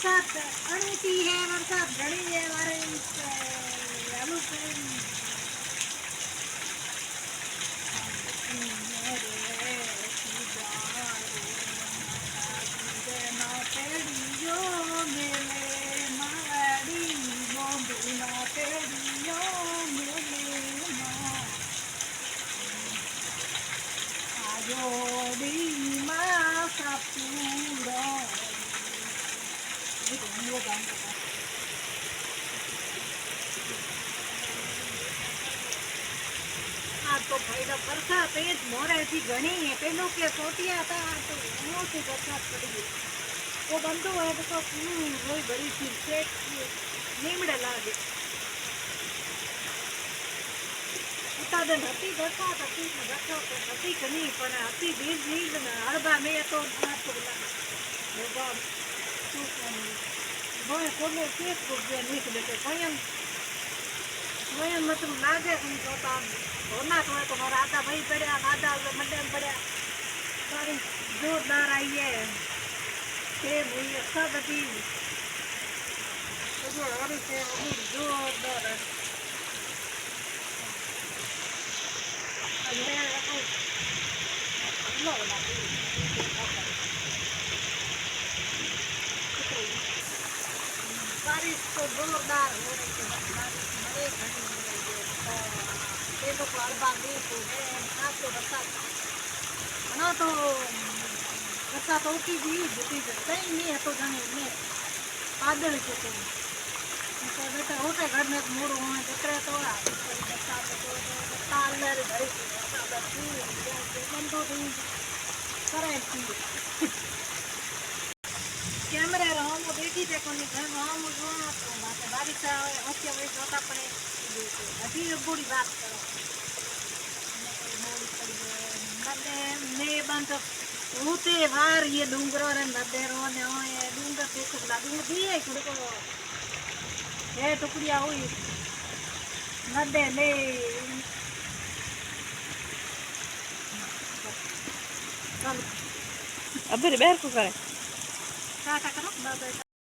बरसात अणुती है बरसात घड़ी है मारे आलू पे तो भाई बरसात पेट मोरे थी घनी है पेलो के सोटिया था तो वो से बरसात पड़ी गई वो बंदो है तो वही बड़ी थी पेट नीमड़े लागे उता दिन हती बरसात हती रखो के हती घनी पर हती बीज नील में हड़बा में तो ना तो बोला तू वो कोने के को निकले के कोयम मैं मतलब लागे तुम तो होना तो तुम्हारा आधा भाई पड़ा आधा मंडे में पड़ा सारी जोरदार आई है सेब हुई है सब थी तो जो हरी से वो जोरदार है बारिश तो जोरदार हो रही है बारिश बड़े घनी हो रही है ये तो बांधी तो है आपको बरसात ना तो बरसात होती भी होती कहीं नहीं है तो जाने में बादल के तो बेटा होते घर में मोड़ हुआ जतरे तो बरसात तो ताल भरी बरसात बंदो भी करे थी कैमरे हम देखी थे कोनी घर हम जो तो बात बारिश ओके वही जोता पड़े अभी बड़ी बात करो ने बंद होते वार ये डूंगरो रे नदेरो ने ये डूंगर से कुछ लागू दिए कुड़ को ये टुकड़िया हुई नदे ले चल अबे बाहर को करे टाटा करो बाय बाय।